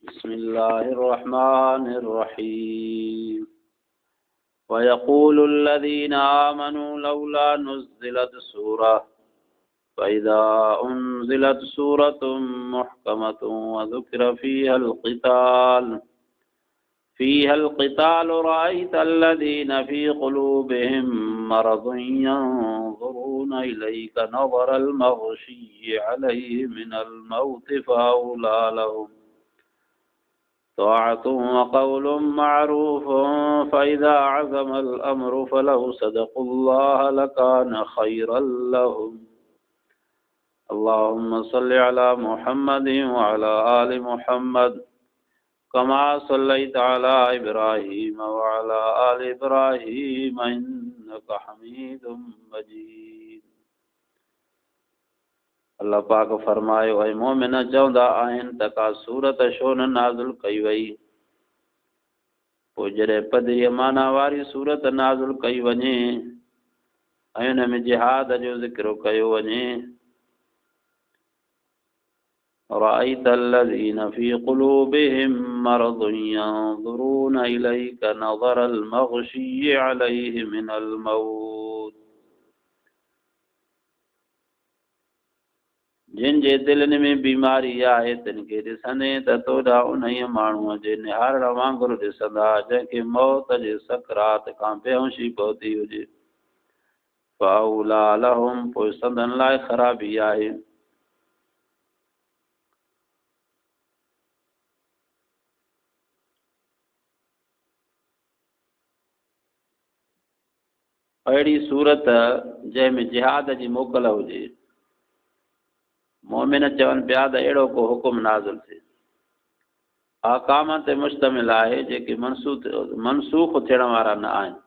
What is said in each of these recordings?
बिस्मिल्लाहिर्रहमानिर्रहीम। वयक़ूलुल्लज़ीना आमनू लौला नुज़्ज़िलत सूरह फ़इज़ा उन्ज़िलत सूरतुम मुहकमतुन वज़ुकिर फ़ीहल क़िताल रअयतल्लज़ीना फ़ी क़ुलूबिहिम मरज़ुन यंज़ुरूना इलैका नज़रल मग़शिय्यि अलैहि मिनल मौत फ़अौला लहुम ताअतुन व क़ौलुन मअरूफ़ुन फ़इज़ा अज़मल अम्रु फ़लौ सदक़ुल्लाह लकान ख़ैरल लहुम। अल्लाहुम्मा सल्लि अला मुहम्मदिन व अला आलि मुहम्मद कमा सल्लैता अला इब्राहीम व अला आलि इब्राहीम इन्नका हमीदुम मजीद। अल्लाह पाक फरमायो, ऐं मोमिन चवंदा आहिनि त का सूरत छो न नाज़िल कई वई। पोइ जॾहिं पधरीअ माना वारी सूरत नाज़िल कई वञे ऐं हुन में जिहाद जो ज़िक्र कयो वञे, रअयतल्लज़ीना फ़ी क़ुलूबिहिम मरज़ुन यंज़ुरूना इलैका नज़रल मग़शिय्यि अलैहि मिनल मौत। जिन जे दिलनि में बीमारी आहे तिन खे ॾिसंदे त तोॾा उन्हीअ माण्हूअ जे निहारण वांगुरु ॾिसंदा जंहिंखे मौत जे सकरात खां बेहोशी पहुती हुजे। फ़अौला लहुम, पोइ संदन लाइ ख़राबी आहे। अहिड़ी सूरत जंहिंमें जिहाद जी मोकल हुजे। मोमिन चवनि पिया त अहिड़ो को हुकुम नाज़िल थिए आकाम ते मुश्तमिल आहे जेके मनसूख थियण वारा न आहिनि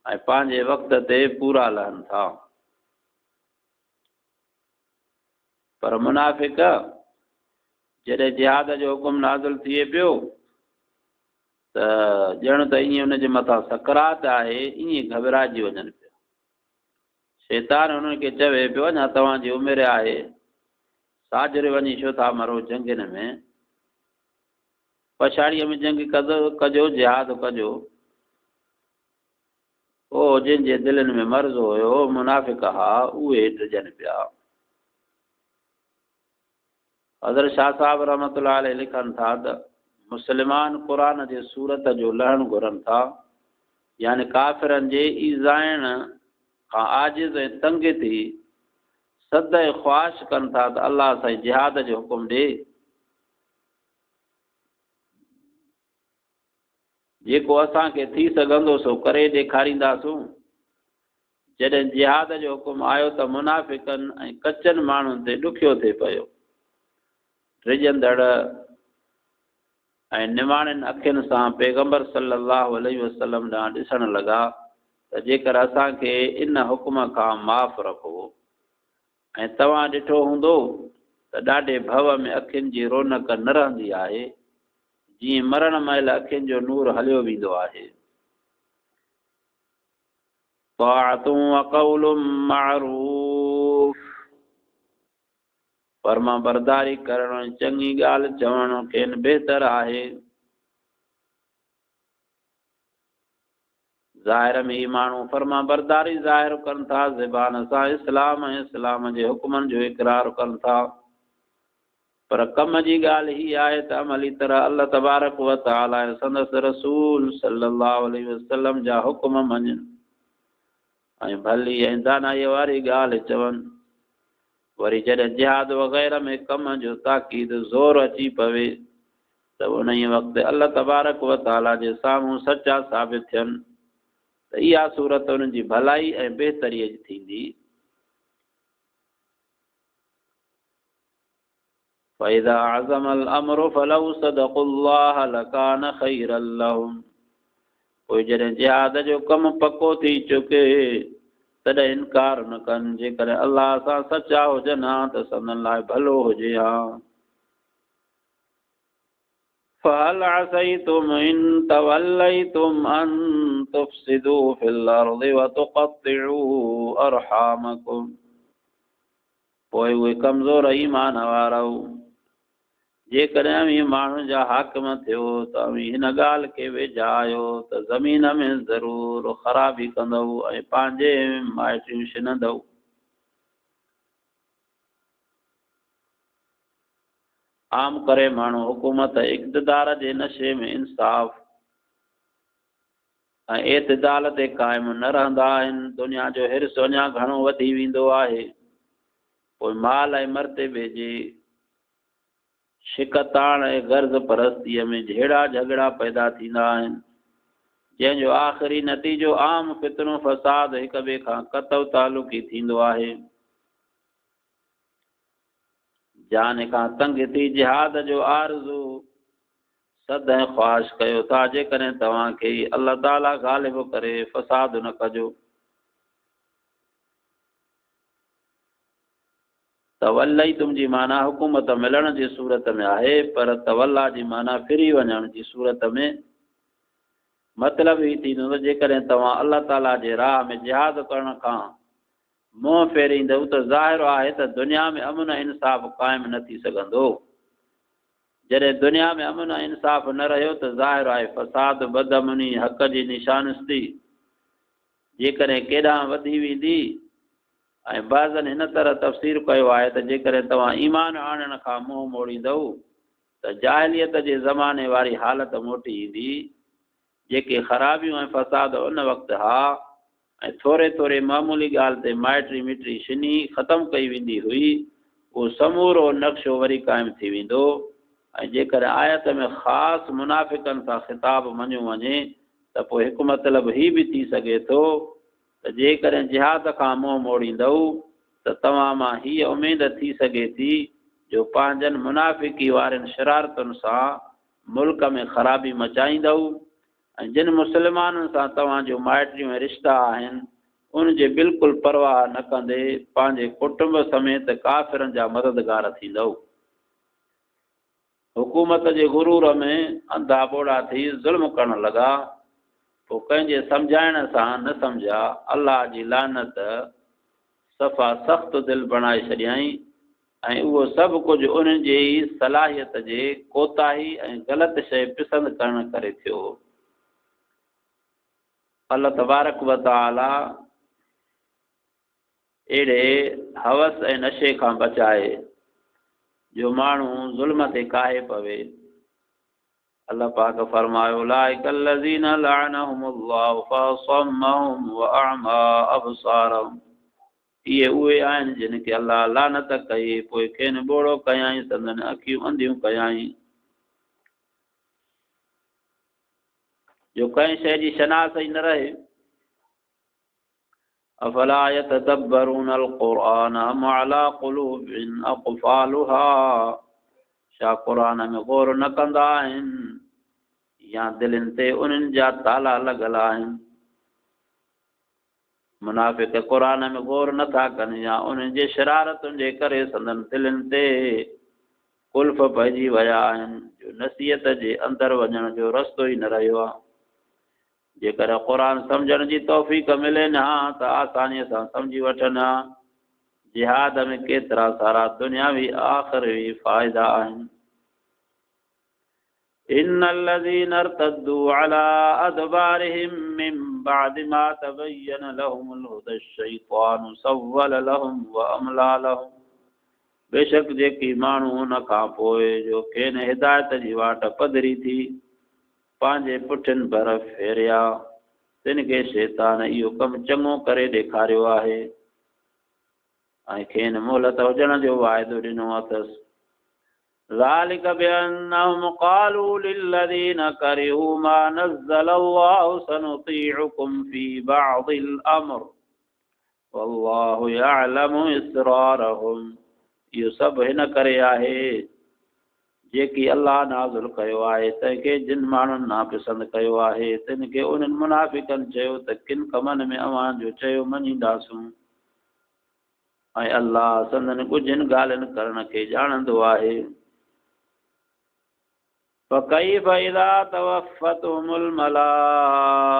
ऐं पंहिंजे वक़्त ते पूरा लहनि था। पर मुनाफ़िक जॾहिं जिहाद जो हुकुम नाज़िल थिए पियो त ॼण त ईअं उनजे मथां सकरात आहे, ईअं घबराइजी वञनि पिया। शैतान उन्हनि खे चवे पियो, अञा तव्हांजी उमिरि आहे, साजरे वञी छो था मरो जंगनि में, पछाड़ीअ में जंग कजो, जिहाद कजो। पोइ जिन जे दिलनि में मर्ज़ हुयो, मुनाफ़िक हा, उहे ड्रिजनि पिया। हज़रत शाह साहब रहमतुल्लाह अलैहि लिखनि था त मुस्लिमान क़ुरान जे सूरत जो लहण घुरनि था, यानी काफ़िरनि जे ईज़ाइण खां आजिज़ ऐं तंग थी सदाईं ख़्वाहिश कनि था त अल्लाह साईं जिहाद जो हुकुम ॾे। जेको असांखे थी सघंदो सो करे ॾेखारींदासूं। जॾहिं जिहाद जो हुकुम आयो त मुनाफ़िकनि ऐं कचनि माण्हुनि ते ॾुखियो थिए पियो। रिजंदड़ ऐं निमाणियुनि अखियुनि सां पैगंबर सल्लल्लाहु अलैहि वसल्लम ॾांहुं ॾिसण लॻा त जेकर असांखे इन हुकुम खां माफ़ रखो ऐं तव्हां ॾिठो हूंदो त ॾाढे भव में अखियुनि जी रौनक न रहंदी आहे, जीअं मरण महिल अखियुनि जो नूर हलियो वेंदो आहे। ताअतुन व क़ौलुन मअरूफ़, फर्मा बरदारी करणु चङी ॻाल्हि चवणु खेनि बहितर आहे। ज़ाहिर में ही माण्हू फर्मा बरदारी ज़ाहिर कनि था, ज़बान सां इस्लाम ऐं इस्लाम जे हुकुमनि जो इक़रार कनि था, पर कम जी ॻाल्हि ही आहे त अमली तरह अल्लाह तबारक व तआला ऐं संदसि रसूल सल्लल्लाहु अलैहि वसल्लम जा हुकुम मञनि ऐं भली ऐं दानाईअ वारी ॻाल्हि चवनि। वरी जॾहिं जिहाद वग़ैरह में कम जो ताक़ीद ज़ोर अची पवे त उन वक़्तु अल्लाह तबारक व तआला जे साम्हूं सचा साबित थियनि त इहा सूरत उन्हनि जी भलाई ऐं बहितरीअ जी थींदी। फ़इज़ा अज़मल अम्रु फ़लौ सदक़ुल्लाह लकान ख़ैरल लहुम, पोइ जॾहिं जिहाद जो कमु पको थी चुके तॾहिं इनकार न कनि, जेकर अल्लाह सां सचा हुजनि हा त संदनि लाइ भलो हुजे हा। फ़हल असैतुम इन तवल्लैतुम अन तुफ़्सिदू फ़िल अर्ज़ि व तुक़त्तिऊ अरहामकुम, पोइ उहे कमज़ोर ईमान वारा जेकॾहिं अवी माण्हुनि जा हाकिम थियो त अवी हिन ॻाल्हि खे वेझायो त ज़मीन में ज़रूरु ख़राबी कंदव ऐं पंहिंजे माइटियूं छिनंदव। आम करे माण्हू हुकूमत इक़्तिदार जे नशे में इंसाफ़ ऐं एतिदाल ते क़ाइमु न रहंदा आहिनि। दुनिया जो हिर्स अञा घणो वधी वेंदो आहे। पोइ माल ऐं मर्तबे जे शिकताण ऐं गर्ज़ परस्तीअ में जहिड़ा झगड़ा पैदा थींदा आहिनि, जंहिंजो आख़िरी नतीजो आम फितनो फ़साद हिक ॿिए खां क़तउ तालुकी थींदो आहे। जान खां तंग थी जिहाद जो आरज़ू सद ऐं ख़्वाहिश कयो था। जेकॾहिं तव्हांखे अल्लाह ताला ग़ालिब करे फ़साद न कजो। तवल्लई तुंहिंजी माना हुकूमत मिलण जी सूरत में आहे, पर तवल्ला जी माना फिरी वञण जी सूरत में मतिलबु ही थींदो त जेकॾहिं तव्हां अल्लाह ताला जे राह में जिहाद करण खां मुंहुं फेरींदव त ज़ाहिर आहे त दुनिया में अमन इंसाफ़ क़ाइमु न थी सघंदो। जॾहिं दुनिया में अमन इंसाफ़ न रहियो त ज़ाहिर आहे फ़साद, बदअमनी, हक़ जी निशानस्ती जेकॾहिं केॾांहुं वधी वेंदी। ऐं बाज़नि हिन तरह तफ़सीर कयो आहे त जेकॾहिं तव्हां ईमान आणण खां मुंहुं मोड़ींदव त जाहिलियत जे ज़माने वारी हालत मोटी ईंदी। जेके ख़राबियूं ऐं फ़साद उन वक़्तु हा ऐं थोरे थोरे मामूली ॻाल्हि ते माइटी मिटी छिनी ख़तमु कई वेंदी हुई, उहो समूरो नक्शो वरी क़ाइमु थी वेंदो। ऐं जेकॾहिं आयत में ख़ासि मुनाफ़िक़नि सां ख़िताब मञियो वञे त पोइ हिकु मतिलबु ही बि थी सघे थो त जेकॾहिं जिहाद खां मुंहुं मोड़ींदव त तव्हां मां हीअ उमेद थी सघे थी जो पंहिंजनि मुनाफ़िकी वारनि शरारतुनि सां मुल्क में ख़राबी मचाईंदव ऐं जिन मुस्लमाननि सां तव्हांजो माइटियूं ऐं रिश्ता आहिनि उन जे बिल्कुलु परवाह न कंदे पंहिंजे कुटुंब समेत काफ़िरनि जा मददगार थींदव। हुकूमत जे गुरूर में अंधा ॿोड़ा थी ज़ुल्म करणु लॻा, पोइ कंहिंजे सम्झाइण सां न सम्झा अल्लाह जी लानत सफ़ा सख़्तु दिलि बणाए छॾियईं ऐं उहो सभु कुझु उन्हनि जी सलाहियत जे कोताही ऐं ग़लति शइ पसंदि करण करे थियो। अल्लाह तबारक व तआला अहिड़े हवस ऐं नशे खां बचाए जो माण्हू ज़ुल्म ते काहे पवे। अल्लाह पाक फरमायो उलाइका लज़ीना लअनहुमुल्लाहु फअसम्महुम व अअमा अबसारहुम। इहे उहे आहिनि जिन खे अल्लाह लानत कई, पोइ खेनि ॿोड़ो कयाईं, संदन अखियूं अंधियूं कयाईं। जो कंहिं शइ जी शनास ई न रहे। अफला यतदब्बरून अलक़ुरआन अम अला क़ुलूबिन अक़फ़ालुहा। छा क़ुरान में गौर न कंदा आहिनि या दिलनि ते उन्हनि जा ताला लॻल आहिनि। मुनाफ़िक़ क़ुरान में गौर नथा कनि या उन्हनि जे शरारतुनि जे करे संदन दिलनि ते कुल्फ़ पइजी विया आहिनि जो नसीहत जे अंदरि वञण जो रस्तो ई न रहियो आहे। जेकर क़ुरान सम्झण जी तौफ़ीक़ मिले न त आसानीअ सां सम्झी वठनि हा। जिहाद में केतिरा सारा दुनियावी आख़िरी फ़ाइदा आहिनि। इन्नल्लज़ीना इर्तद्दू अला अदबारिहिम मिन बाद मा तबय्यन लहुमुल हुदा शैतानु सव्वल लहुम व अमला लहुम। बेशक जेकी माण्हू उन खां पोइ जो खेनि हिदायत जी वाट पधरी थी पंहिंजे पुठियुनि भर फेरिया, तिन खे शैतान इहो कमु चङो करे ॾेखारियो आहे ऐं खेनि मोहलत हुजण जो वाइदो ॾिनो अथसि। ज़ालिक बिअन्नहुम क़ालू लिल्लज़ीन करिहू मा नज़्ज़ल अल्लाहु सनुतीउकुम फी बअदिल अम्र वल्लाहु यअलमु इसरारहुम। इहो सभु हिन करे आहे जेकी अल्लाह नाज़िल कयो आहे तंहिंखे जिन माण्हुनि नापसंदि कयो आहे तिन खे उन्हनि मुनाफ़िक़नि चयो त किन कमनि में अव्हां जो चयो मञींदासूं ऐं अल्लाह संदन कुझनि ॻाल्हियुनि करण खे ॼाणंदो आहे। فكيف إذا توفتهم الملائكة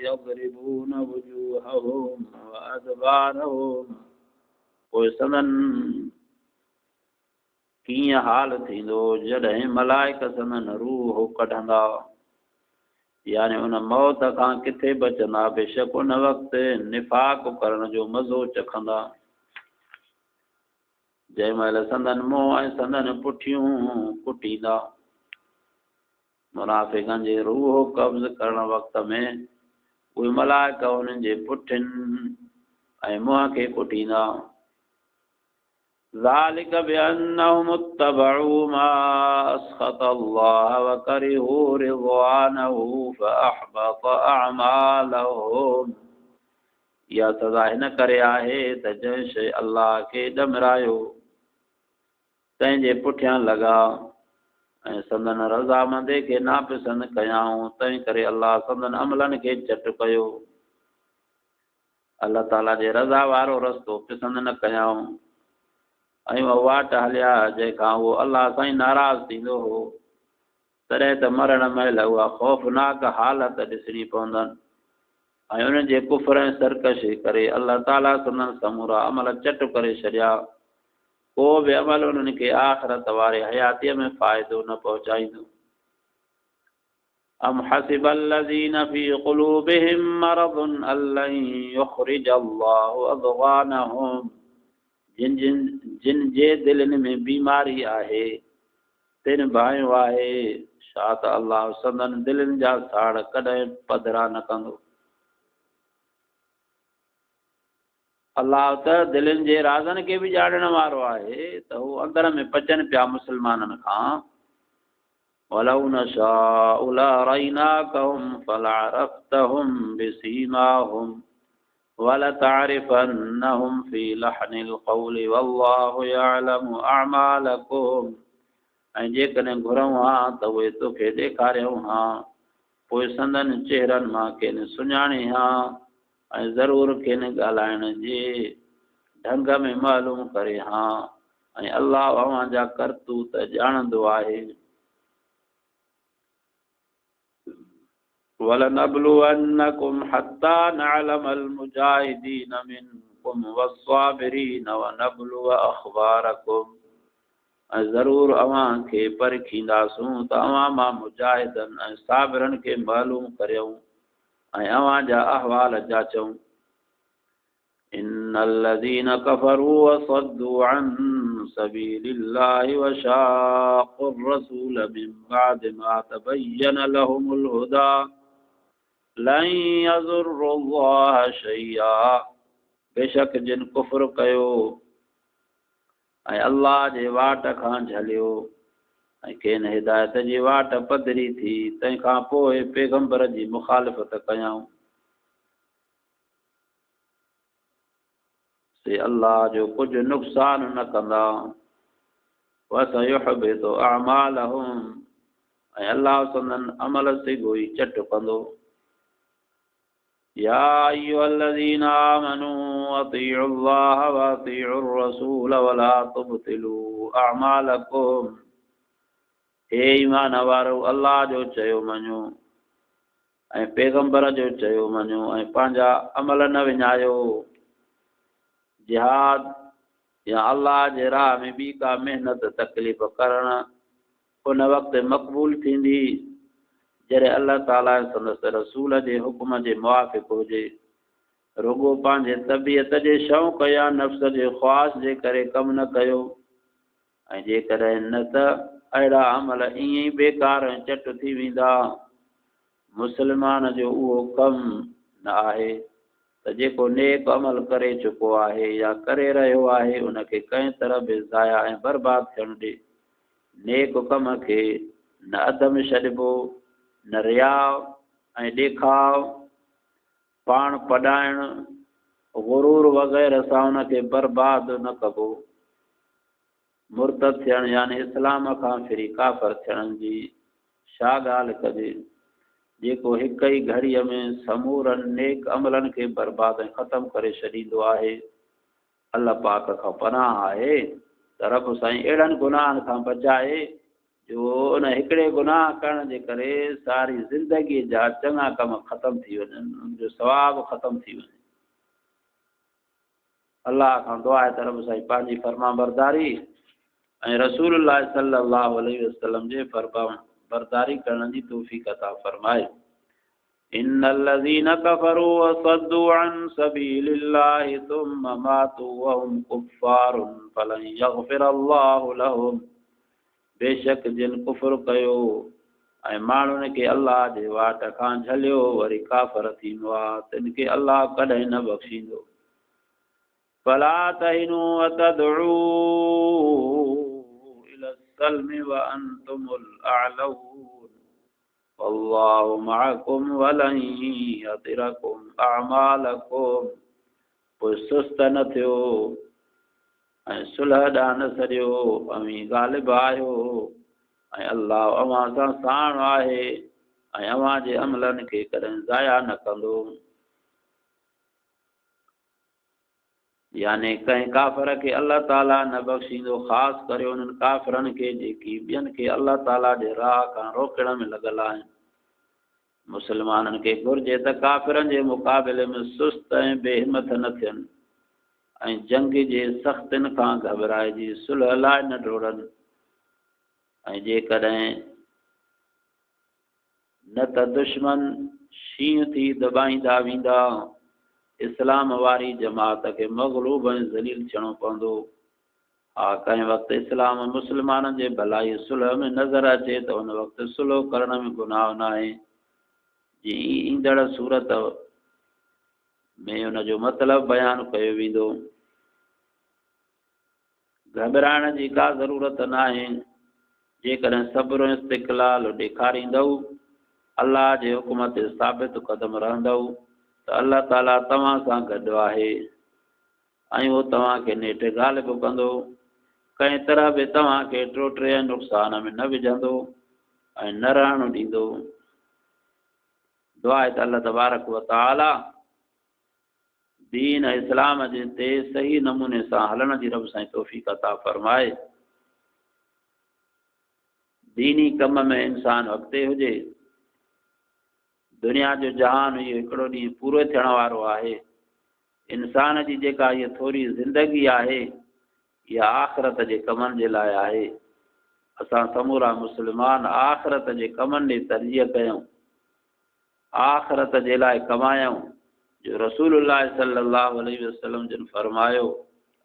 يضربون وجوههم وأدبارهم। पोइ संदन कीअं हाल थींदो जॾहिं मलाइक संदन रूह कढंदा, यानी उन मौत खां किथे बचंदा, बेशक उन वक़्तु निफ़ाक़ करण जो मज़ो चखंदा। जंहिं महिल संदन मुंहुं ऐं संदन पुठियूं कुटींदा। मुनाफ़िक़नि जे रूह कब्ज़ करण वक़्त में उहे मलाइक उन्हनि जे पुठियुनि ऐं मुंहं खे कुटींदा। ذلك بأنهم اتبعوا ما أسخط الله وكرهوا رضوانه فأحبط أعمالهم। या सज़ा हिन करे आहे त जंहिं शइ अलाह खे ॾमरायो तंहिंजे पुठियां लॻा ऐं संदन रज़ामंदे खे नापसंद कयाऊं, तंहिं करे अलाह संदन अमलनि खे झटि कयो। अलाह ताला जे रज़ा वारो रस्तो पसंदि न कयाऊं ऐं उहा वाट हलिया जंहिंखां उहो अलाह सां ई नाराज़ थींदो हो। तॾहिं त मरण महिल उहा ख़ौफ़नाक हालत ॾिसणी पवंदनि ऐं उन्हनि जे कुफ़र ऐं सरकशी करे अलाह ताला संदन समूरा अमल चट करे छॾिया। को बि अमल उन्हनि खे आख़िरत वारे हयातीअ में फ़ाइदो न पहुचाईंदो। अम हसिब الذين في قلوبهم مرض أن لن يخرج الله أضغانهم। जिन जे दिलनि में बीमारी आहे तिन भाइयों आहे, छा त अलाह संदन दिलनि जा साड़ कॾहिं पधरा न कंदो। अलाह त दिलनि जे राज़नि खे बि ॼाणण वारो आहे त हू अंदर में पचनि पिया मुस्लमाननि खां। वलौ नशाउ लअरैनाकहुम फलअरफ्तहुम बिसीमाहुम वलतअरिफन्नहुम फी लहनिल क़ौलि वल्लाहु यअलमु अअमालकुम। ऐं जेकॾहिं घुरूं हा त उहे तोखे ॾेखारियूं हा, पोइ संदन चेहरनि मां खेनि सुञाणे हा ऐं ज़रूरु खेनि ॻाल्हाइण जे ढंग में मालूम करे हा, ऐं अलाह अव्हां जा करतूत ॼाणंदो आहे। वलनबलुवन्नकुम हत्ता नअलमल मुजाहिदीन मिनकुम वस्साबिरीन वनबलुव अख़बारकुम। ऐं ज़रूरु अव्हां खे परखींदासूं त अव्हां मां मुजाहिदनि ऐं साबिरनि खे मालूम करियूं ऐं अव्हां जा अहवाल जाचूं। इन्नल्लज़ीन कफ़रू वसद्दू अन सबीलिल्लाहि वशाक़ुर रसूल मिन बअदि मा तबय्यन लहुमुल हुदा लन यज़ुर्रुल्लाह शैया। बेशक जिन कुफ्र कयो ऐं अल्लाह जे वाट खां झलियो ऐं खेनि हिदायत जी वाट पधरी थी, तंहिंखां पोइ पैगंबर जी मुखालिफ़त कयाऊं से अल्लाह जो कुझु नुक़सान न कंदा। वसयुहबितु अअमालहुम। ऐं अल्लाह संदन अमल सिगो ई चट कंदो। या अय्युहल्लज़ीन आमनू अतीउल्लाह व अतीउर रसूल वला तुब्तिलू अअमालकुम। हे ईमान वारो, अल्लाह जो चयो मञो ऐं पैगंबर जो चयो मञो ऐं पंहिंजा अमल न विञायो। जिहाद या अल्लाह जे राह में ॿी का महिनत तकलीफ़ करण उन वक़्तु मक़बूल थींदी जॾहिं अल्लाह ताला संदसि रसूल जे हुकुम जे मुवाफ़िक़ हुजे। रुगो पंहिंजे तबियत जे शौक़ या नफ़्स जे ख़्वाहिश जे करे कमु न कयो। ऐं जेकॾहिं न त अहिड़ा अमल ईअं ई बेकार ऐं चट थी वेंदा। मुस्लमान जो उहो कमु न आहे त जेको नेक अमल करे चुको आहे या करे रहियो आहे उनखे कंहिं तरह बि ज़ाया ऐं बर्बाद थियणु ॾे। नेक कम खे न अदम छॾिबो, न रिया ऐं ॾेखाव, पाण पढ़ाइण, गुरूर वग़ैरह सां उनखे बर्बाद न कबो। मुर्तद थियणु यानी इस्लाम खां फिरी काफ़िर थियण जी छा ॻाल्हि कजे, जेको हिक ई घड़ीअ में समूरनि नेक अमलनि खे बर्बाद ऐं ख़तमु करे छॾींदो आहे। अल्लाह पाक खां पनाह आहे त रब साईं अहिड़नि गुनाहनि खां बचाए जो उन हिकिड़े गुनाह करण जे करे सारी ज़िंदगीअ जा चङा कम ख़तमु थी वञनि, उनजो सवाबु ख़तमु थी वञे। अल्लाह खां दुआ आहे त रब साईं पंहिंजी फर्मा बरदारी ऐं रसूलुल्लाह सल्लल्लाहु अलैहि वसल्लम जे फरमा बरदारी करण जी तौफ़ीक़ अता फरमाए। इन्नल्लज़ीना कफ़रू वसद्दू अन सबीलिल्लाहि सुम्मा मातू वहुम कुफ़्फ़ारुन फ़लन यग़फ़िरल्लाहु लहुम। बेशक जिन कुफ़्र कयो ऐं माण्हुनि खे अल्लाह जे वाट खां झलियो वरी काफ़र थींदो आहे तिन खे अल्लाह कॾहिं न बख़्शींदो। फला तहिनू वतदऊ इला सल्मि व अंतुमुल अअलऊन वल्लाहु मअकुम वलन यतिरकुम अअमालकुम। पोइ सुस्त न थियो ऐं सुलह ॾांहुं न सरियो अवी ग़ालिब आहियो ऐं अल्लाह अव्हां सां साण आहे ऐं अव्हां जे अमलनि खे कॾहिं ज़ाया न कंदो। यानी कंहिं काफ़िर खे अल्लाह ताला न बख़्शींदो, ख़ासि करे उन्हनि काफ़िरनि खे जेकी ॿियनि खे अल्लाह ताला जे राह खां रोकण में लॻल आहिनि। मुस्लमाननि खे घुरिजे त काफ़िरनि जे मुक़ाबिले में सुस्त ऐं बेहिमत न थियनि ऐं जंग जे सख़्तियुनि खां घबराइजी सुलह लाइ न डोड़नि। ऐं जेकॾहिं न त दुश्मन शींहं थी दॿाईंदा वेंदा, इस्लाम वारी जमात खे मग़लूब ऐं ज़लील थियणो पवंदो। हा कंहिं वक़्तु इस्लाम मुस्लमाननि जे भलाई सुलह में नज़र अचे त उन वक़्तु सुलह करण में गुनाह न आहे। जीअं ईंदड़ सूरत में उन जो मतिलबु बयानु कयो वेंदो। घबराइण जी का ज़रूरत न आहे। जेकॾहिं सब्र ऐं इस्तिक़लाल ॾेखारींदव, अल्लाह जे हुकुम ते साबित क़दम रहंदव त अल्लाह ताला तव्हां सां गॾु आहे ऐं उहो तव्हांखे नेठि ग़ालिब कंदो। कंहिं तरह बि तव्हांखे टोटरे ऐं नुक़सान में न विझंदो ऐं न रहणु ॾींदो। दुआ आहे त अल्लाह तबारक व तआला दीन इस्लाम जे ते सही नमूने सां हलण जी रब साईं तौफ़ीक़ अता फरमाए। दीनी कम में इंसान अॻिते हुजे। दुनिया जो जहान इहो हिकिड़ो ॾींहुं पूरो थियण वारो आहे। इंसान जी जेका इहा थोरी ज़िंदगी आहे इहा आख़िरत जे कमनि जे लाइ आहे। असां समूरा मुस्लमान आख़िरत जे कमनि ॾे तरजीह कयूं, आख़िरत जे लाइ कमायूं। जो रसूलुल्लाह सल्लल्लाहु अलैहि वसल्लम जिन फरमायो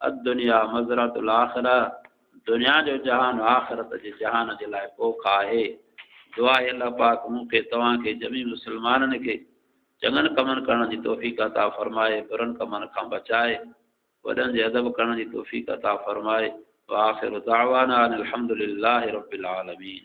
अद्दुनिया मज़रतुल आख़िरा, दुनिया जो जहान आख़िरत जे जहान जे लाइ पोख आहे। दुआ आहे अल्लाह पाक मूंखे तव्हांखे जमी मुस्लमाननि खे चङनि कमनि करण जी तौफ़ीक़ अता फरमाए, बुरनि कमनि खां बचाए, वॾनि जे अदब करण जी तौफ़ीक़ अता फरमाए। व आख़िरु दाअवाना अनिल हम्दुलिल्लाहि रब्बिल आलमीन।